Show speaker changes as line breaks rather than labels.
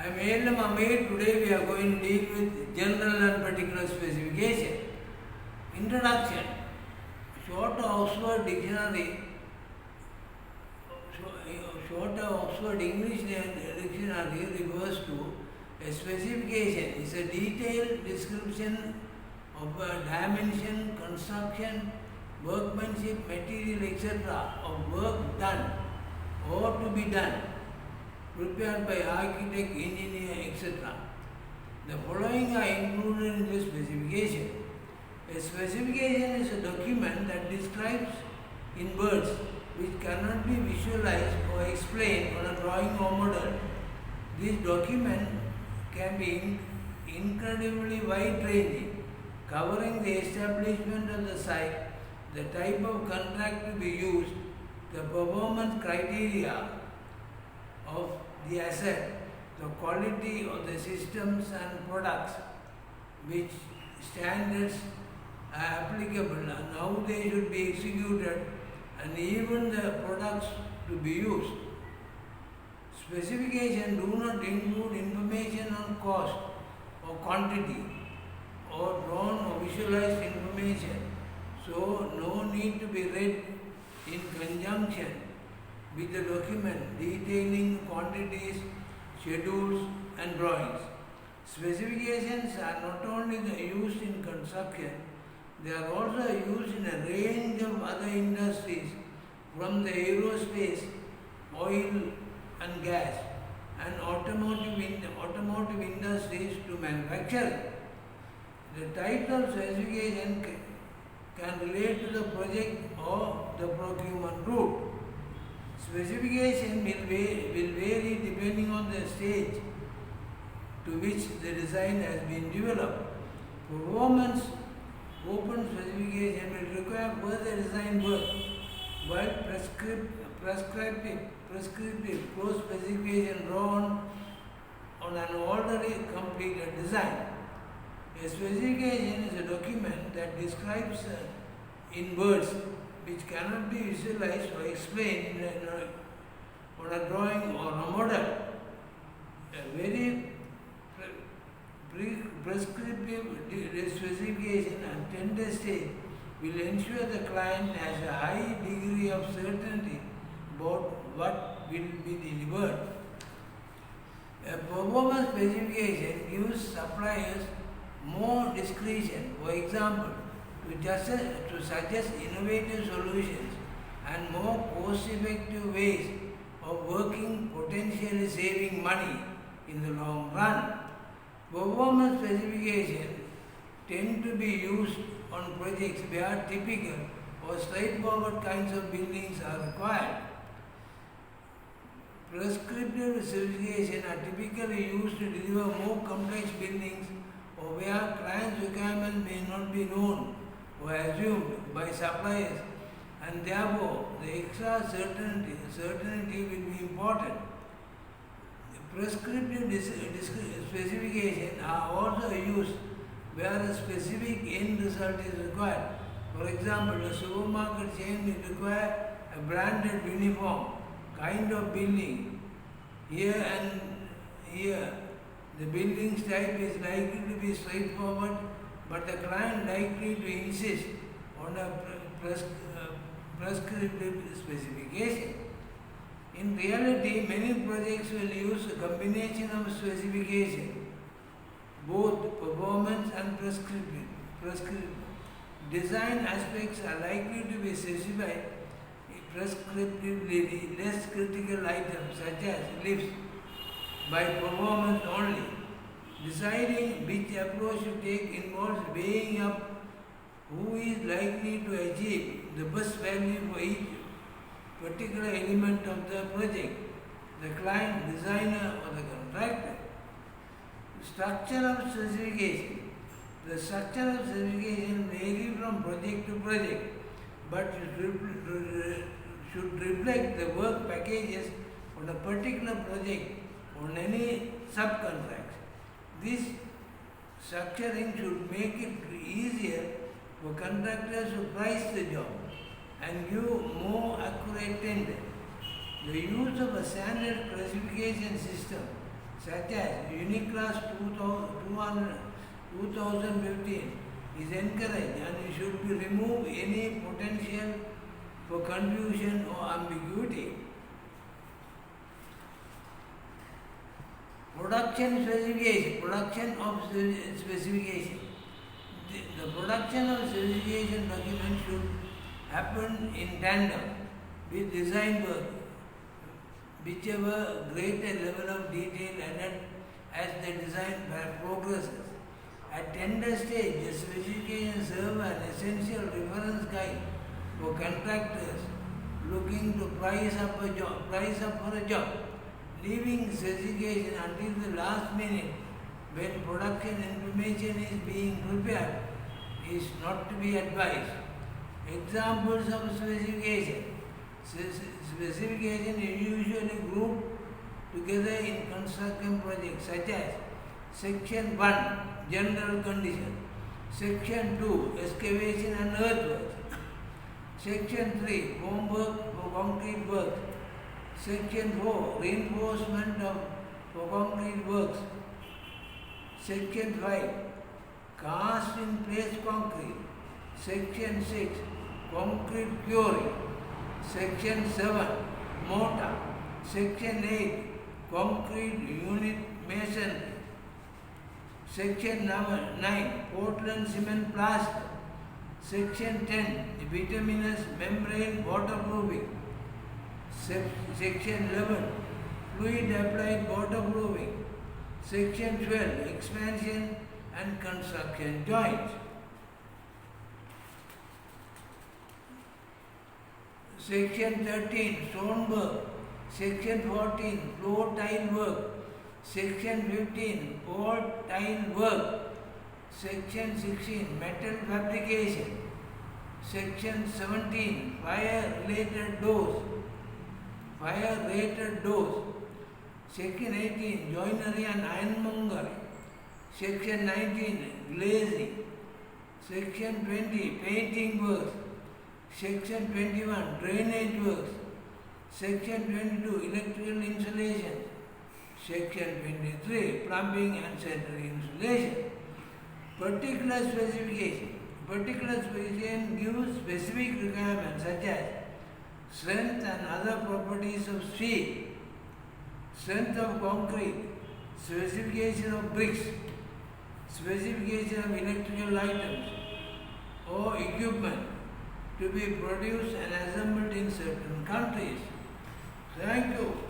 I am A.L.M. Amir. Today we are going to deal with general and particular specification. Introduction. Shorter Oxford Dictionary, Shorter Oxford English Dictionary refers to a specification. It's a detailed description of a dimension, construction, workmanship, material, etc. of work done or to be done, prepared by architect, engineer, etc. The following are included in the specification. A specification is a document that describes in words which cannot be visualized or explained on a drawing or model. This document can be incredibly wide-ranging, covering the establishment of the site, the type of contract to be used, the performance criteria of the asset, the quality of the systems and products, which standards are applicable and how they should be executed, and even the products to be used. Specifications do not include information on cost or quantity or drawn or visualized information, so no need to be read in conjunction with the document detailing quantities, schedules and drawings. Specifications are not only used in construction, they are also used in a range of other industries, from the aerospace, oil and gas and automotive industries to manufacturing. The type of specification can relate to the project or the procurement route. Specification will vary depending on the stage to which the design has been developed. Performance open specification will require further design work, while prescriptive closed specification drawn on an already completed design. A specification is a document that describes in words which cannot be visualized or explained on a drawing or a model. A very prescriptive specification and tender stage will ensure the client has a high degree of certainty about what will be delivered. A performance specification gives suppliers more discretion, for example, to suggest innovative solutions and more cost-effective ways of working, potentially saving money in the long run. Performance specifications tend to be used on projects where typical or straightforward kinds of buildings are required. Prescriptive specifications are typically used to deliver more complex buildings or where clients' requirements may not be known or assumed by suppliers, and therefore the extra certainty will be important. Prescriptive specifications are also used where a specific end result is required. For example, a supermarket chain will require a branded uniform kind of building. Here and here, the building's type is likely to be straightforward, but the client likely to insist on a prescriptive specification. In reality, many projects will use a combination of specification, both performance and prescriptive. Design aspects are likely to be specified prescriptively. Less critical items such as lifts by performance only. Deciding which approach to take involves weighing up who is likely to achieve the best value for each particular element of the project, the client, designer or the contractor. Structure of specification. The structure of specification varies from project to project, but should reflect the work packages on a particular project on any subcontracts. This structuring should make it easier for contractors to price the job and give more accurate tender. The use of a standard classification system such as Uniclass 2015 is encouraged and it should be remove any potential for confusion or ambiguity. Production of specification. The production of specification document should happen in tandem with design work, whichever greater level of detail added as the design progresses. At tender stage, the specification serve an essential reference guide for contractors looking to price up for a job. Leaving specification until the last minute when production information is being prepared is not to be advised. Examples of specification. Specification is usually grouped together in construction projects such as Section 1, General Condition, Section 2, Excavation and Earthworks, Section 3, Formwork for concrete works, Section 4, Reinforcement for concrete works, Section 5, Cast in place concrete, Section 6, Concrete curing, Section 7, Mortar, Section 8, Concrete unit masonry, Section 9, Portland cement plaster, Section 10, Bituminous membrane waterproofing, Section 11, Fluid applied waterproofing, Section 12, Expansion and construction joints. Section 13, stonework. Section 14, floor tile work. Section 15, port tile work. Section 16, metal fabrication. Section 17, fire-rated doors. Section 18, joinery and ironmongery. Section 19, glazing. Section 20, painting works. Section 21, drainage works. Section 22, electrical insulation. Section 23, plumbing and sanitary insulation. Particular specification gives specific requirements such as strength and other properties of steel, strength of concrete, specification of bricks, specification of electrical items or equipment to be produced and assembled in certain countries. Thank you.